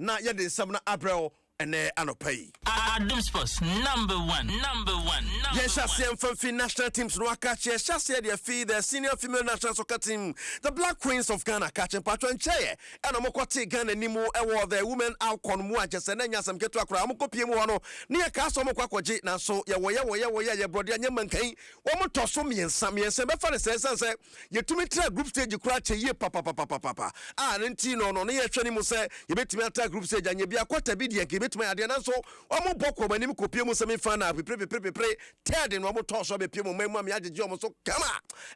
na ye de nsam na abrel ene anopai Adom Sports number one. Yes, Shassi national teams no catch Shassi the fee the senior female national soccer team, the Black Queens of Ghana catching patron chair, and Amokwati Ghana Nimo award the women alcon muaches and yasam get to a cram copiano near Castle Mokwaji na so ya brother Yamankai, one tosso me and Sammy and Semba says you to me group stage you crash a year papa and Tino no near Chanimu say you bet me attack group stage and you be a quarter bidia give it to my Adiana so one boko when you copiamo semi fana we pray Ted in one toss of a piemo mema mi ajejo so kama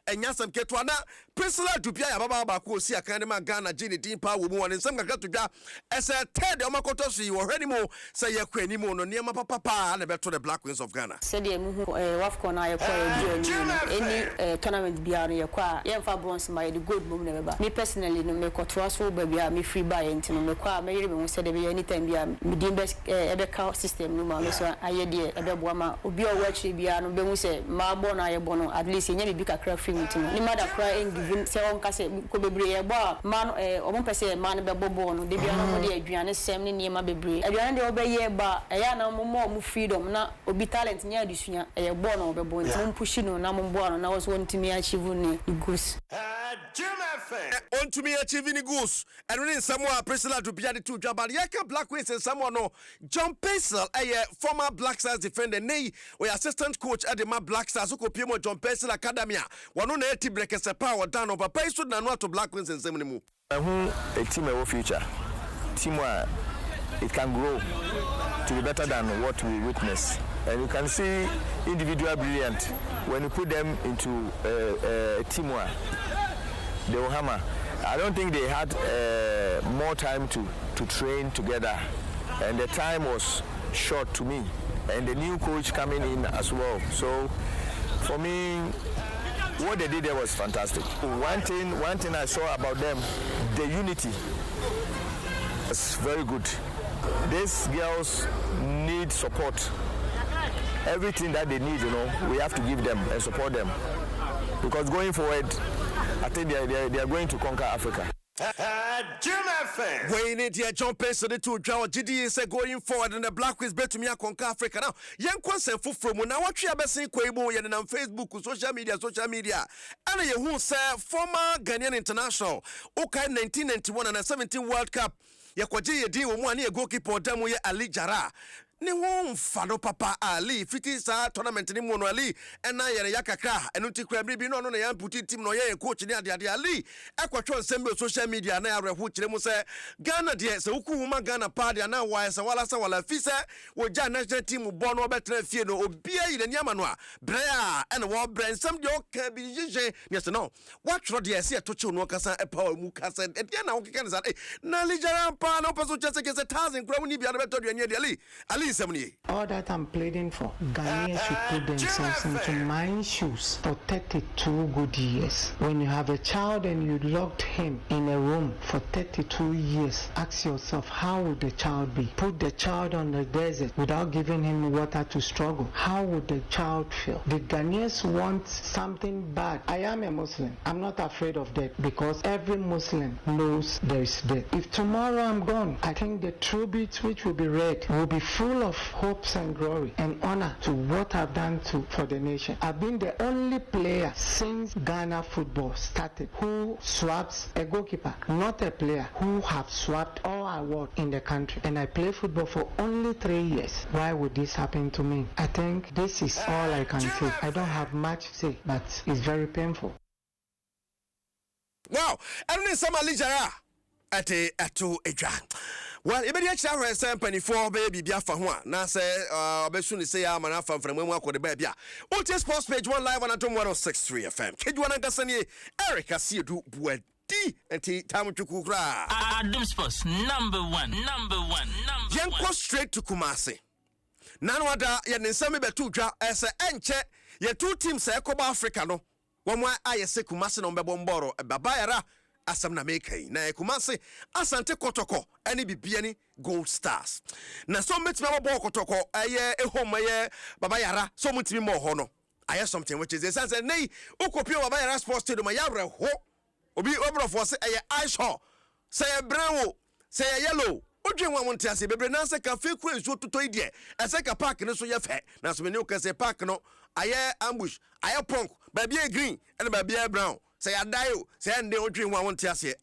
and yasam ketwana Priscilla Dupia baba ko si akandema Ghana Gini team power wo and some got to da as a Ted omakoto so you already mo say ya kwani mo no niam papa na beto the Black Queens of Ghana said you wafco na ya kwa any tournament bia no ya kwa ya fa bronze my the good mom never me personally no me kotwa so ba bia me free buy ntino me kwa me yire me say de bia anytime bia me dim best ebe system no ma so ayede ebe boa ma obi o watch bia no be mu say ma bo na ye bo no at least nya bi kakra free ntino ni mother cry and giving say on ka say ko bebre ye bo ma o pese ma no be bo no de bia no mo de aduane sem ne niema bebre aduane de obeye ba eya na mo freedom na obi talent nya adusunya ye bo no be bo ntimo push no na mo bo no na was want to me achieve ni goose on to me achieving goose and when someone Priscilla to be the two job but yaka Black Queens and someone no John Pesel a former Black Stars defender nay or assistant coach at the Black Stars who kopimo John Pesel Academia one on 80 breakers a power down over Pesel na no to Black Queens and Seminimu a team of future team where it can grow to be better than what we witness and you can see individual brilliant when you put them into a team where they will hammer. I don't think they had more time to train together and the time was short to me and the new coach coming in as well. So for me what they did there was fantastic. One thing I saw about them, the unity was very good. These girls need support. Everything that they need, we have to give them and support them because going forward I think they are going to conquer Africa. When it here John Pesel the two draw GD say going forward and the Black Queens bet to me conquer Africa now. Young concern from now what you have seen Kwebo and on Facebook social media and you who say former Ghanaian international okay 1991 and 17 World Cup yakwaje yedi wo mu ane goalkeeper damu ye Ali Jara ne won fado papa Ali fiti sa tournament ni mu no Ali ena yere yakakra enu ti kra bi no na yan puti team no ye coach ni ade Ali ekwatwo nsem social media na ya rehu kire mu se Ghana de se wuku huma Ghana party na wa se wala fi se wo ja national team bo no betra fie no obi ayi ni ama no a brea ena wo bra nsem de o ka bi jeje ne se no what tro de se to che no kasa epa mu kasa e de na wo keka sa na Ali Jara pa na person chese ke se 1000 kra mu ni bia beto de Ali all that I'm pleading for, Ghanaians should put themselves into my shoes for 32 good years. When you have a child and you locked him in a room for 32 years, ask yourself, how would the child be? Put the child on the desert without giving him water to struggle. How would the child feel? The Ghanaians want something bad. I am a Muslim. I'm not afraid of death because every Muslim knows there is death. If tomorrow I'm gone, I think the tribute which will be read will be full of hopes and glory and honor to what I've done for the nation. I've been the only player since Ghana football started who swaps a goalkeeper, not a player who have swapped all awards in the country. And I play football for only 3 years. Why would this happen to me? I think this is all I can say. I don't have much to say, but it's very painful. Wow, and then some Ali Jara atu eja. Well, ibedi achira hwe se mpanifo baby bia fa ho a na se obesu ni se ya mana fa mfremu akode ba bia. Ulti Sports page 1 live on Adom 106.3 FM. Kegyiwa na nkasa ni Eric Asiedu Boadi enti time to kukra. Adom Sports number one. Yenko straight to Kumasi. Nanwada ye nsame betu dwa ese enche ye two teams ekoba Africa no. Womwa ayese Kumasi no mbebo mboro babayara asam na mekai na Kumasi asante kotoko ani bibia ni Gold Stars na so metime mo kotoko aye ehoma ye babayara so mutimi mo ho no aye something which is sense nei ukopio babayara sports stadium ya reho obi obrofo se aye ice ho say brown say yellow odwen wa wonte ase bebre na se ka fake kura nsuo totɔ ide ese ka park ne so ye fɛ na so me ne o ka se park no aye ambush aye punk ba bia green and ba bia brown say adayo say ande odwen wa wonte ase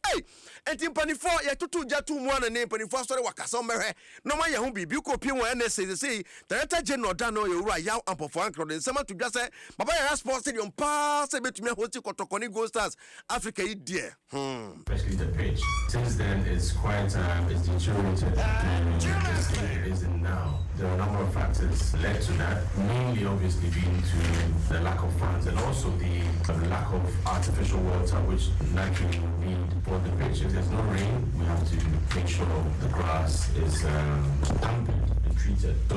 enti mpanifo ye tutu jatu mu ana ne mpanifo asɔre wakasa mehwe no ma ye ho bibi ko pie won NSA say director general da no ye wura yaw ampofo ankro de nsema to dwa say baba ya sports stadium pa say betumi hosti kotokoni Gold Stars Africa yi die especially the pitch since then it's quite it's deteriorated the state it is in now. There are a number of factors led to that, mainly obviously being to the lack of funds and also the lack of artificial water, which naturally we need for the pitch. If there's no rain, we have to make sure the grass is dampened and treated. So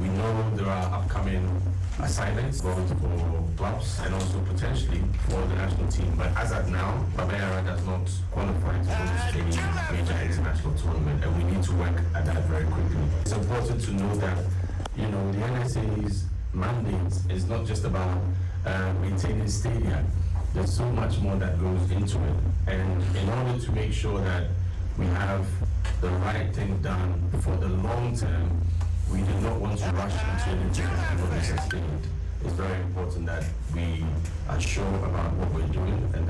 we know there are upcoming assignments both for clubs and also potentially for the national team. But as at now, Babera does not qualify to host any major international tournament, and we need to work at that very quickly. It's important to know that, you know, the NSA's mandate is not just about maintaining stadia. There's so much more that goes into it. And in order to make sure that we have the right thing done for the long term, we do not want to rush into anything that cannot be sustained. It's very important that we are sure about what we're doing. And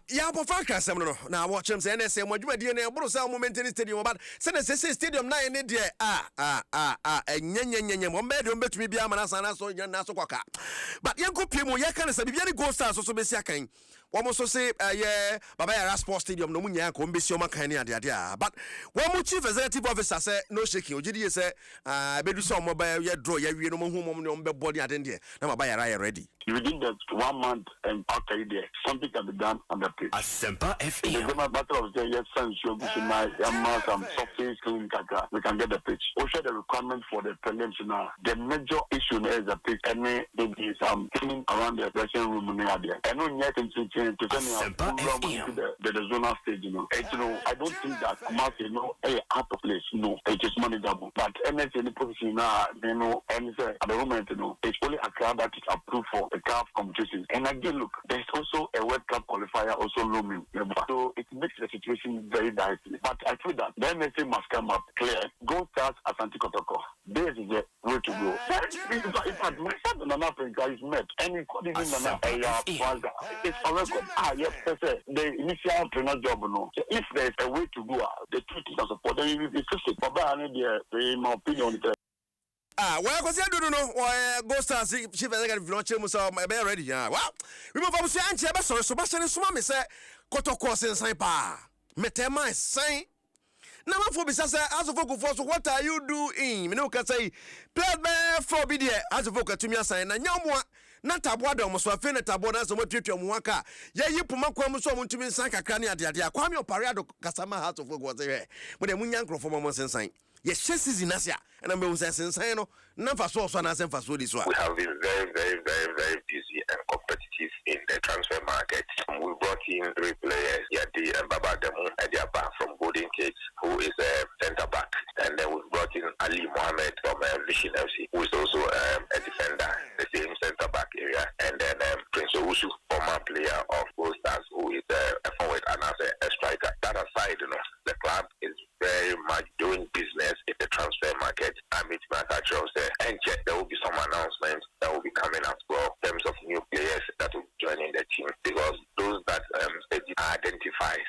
ya po fan ka sem no na watch him say NSA mo dwuma die na e buru say mo maintain stadium but say na say stadium na e ne die enyenyenyenye mo mbe de betumi bia mana sana so nya na so kwaka but yanko pie mo ye kan say bibia ni Gold Stars so besi akan wo mo so say ye baba ya sports stadium no munya ko mbesi o makan ni ade but wo mo chief executive officer say no shaking ogidi say bedu say mo ba ye draw ye wie no mo hu mo no mbe body ade de na baba ya ready within that 1 month and after there something can be done on the pitch. Asempa FM. The matter of the yes and show some software clean kaka we can get the pitch. Also the requirement for the prelims now. The major issue is the pitch and maybe some cleaning around the dressing room near there. And no yet to send the zonal stage, you know. And, you know, I don't think that Kumasi, you know, out of place, no, it is manageable. But any position now, you know, and at the moment, you know, it's only a crowd that is approved for the CAF competition. And again, look, there's also a World Cup qualifier also looming. So it makes the situation very dicey. But I feel that the MSA must come up clear. Gold Stars Asante Kotoko. This is the way to go. In fact, myself and an Africa is met. And it's called even it's a record. Yes, the initial trainer job, no. So if there's a way to go, the truth is support. Then it will be fixed. But I need my opinion. Well, because I don't know, Gold Stars chief executive launch him so be ready. Well, we move on to Anche so Sebastian Sumami say Kotoko sense pa. Metema sign. Now for bisa say as of for what are you doing? Me no can say play for be there as of to me sign na nyamwa na Boadi mo so afi na Boadi na so mo twetwa mu aka ye yipuma kwa mu so mo ntumi nsan kakra ne ade Kwame Opariado kasama heart of go say mo de munya nkrofo mo sensan ye season asia and I'm sensan no na fa so na senfa so this one. We have been very busy and competitive in the transfer market. We brought in 3 players, Yadi and Baba Demu Adiaba from Golden Cage, who is a centre back, and then we brought in Ali Mohammed from Vision FC, who is also a defender, the same centre back area, and then Prince Owusu, former player of Gold Stars, who is a forward and as a striker. That aside, you know, the club is very much doing business in the transfer market. I mean, and there will be some announcements that will be coming as well in terms of new players that will be joining the team, because those that identifies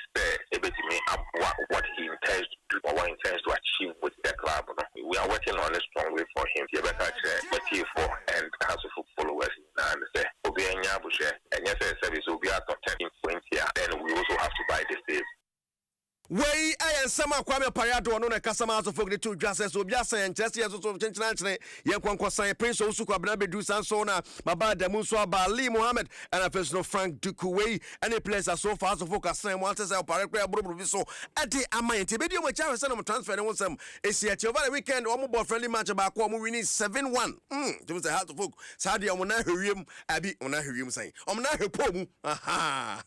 what he intends to do or what he intends to achieve with the club. We are working on a strong way for him. You better check for and has followers and say and yes, service will be out of 10 points here. Then we also have to buy the save. Wey sama Kwame Opariado no na kasama aso folk de to dwase so bia san chese so chenchena chene ye kwankwa san Prince Owusu kwabna bedu san so na Baba Demu so Ali Mohammed and a person Frank Dukuwe and a place so far so folk asan mo ante say Opariado brobro bi so ade amante be dio mo cha say no transfer ne wonsam esi over the weekend o mo ball friendly match ba ko mo winning 7-1 to say how to folk sa de o mo na hwiem abi o na hwiem san o mo na hwepo mu aha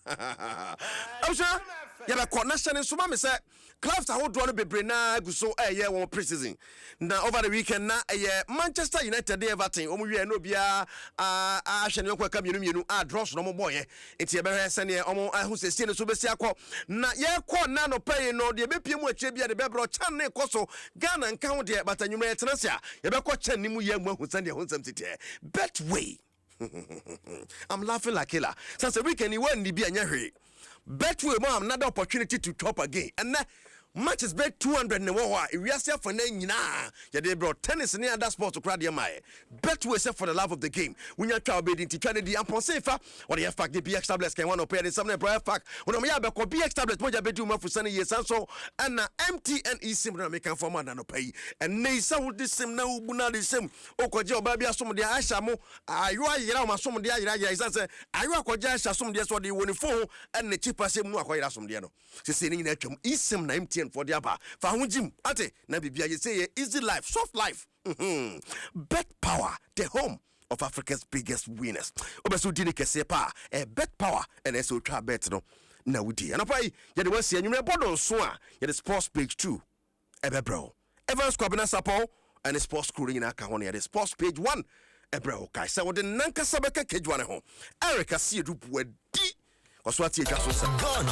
I'm sure yɛbɛkɔ na hyɛ ne nsoma me sɛ clubs ahodoɔ no bebree na gu so ɛyɛ wɔn pre-season na over the weekend na ɛyɛ Manchester United de Everton wɔn wiɛ no biara ahyɛ ne yɔnko ɛka mmienu a draws no wɔn bɔɔyɛ nti yɛbɛhwɛ sɛneɛ wɔn aho sɛsie ne so bɛsi akɔ na yɛkɔ na no pɛyi no deɛ bɛpie mu akyire bia de bɛbrɛ kyɛn ne kɔ so Ghana nka ho deɛ bata nwumɛ yɛtena se a yɛbɛkɔ kyɛn ne mu yɛ mu aho sɛneɛ ho nsɛm tete Betway I'm laughing like killer since the weekend you won the be anya hwe Betway mo am another opportunity to chop again and matches bet 200 ne wo a ewiase for na nyina ya de bro tennis ne other sports kra de mai Betway say for the love of the game wunya twa obedi nti twa ne di amponse fa or the fact the BX tablets can one of pair some bro fact when me ya be ko BX tablets mo ja bedu ma fusane yesan so and na MTN eSIM na make for man no pay and nei sa wo di sim na ubu na di sim okoje oba bia som de ahya mo ayo ayira ma som de ayira ya isa say ayo akoje ahya som de so de woni phone and ne cheaper sem mu akoyira som de no se ni nyina twam eSIM na MTN for the aba fa ho jim ate na bibia ye say easy life soft life Bet Power the home of Africa's biggest winners obeso di ne kese pa Bet Power and eso twa bet no na wudi anapai ye de wasi anwumre bodo so a ye the sports page 2 ebebro Evans Kwabena Sapo and the sports crew nyina ka ho ne the sports page 1 ebro kai say wo de nanka sabeka Kegyiwa ne ho Asiedu Boadi kwaso atie twa so sa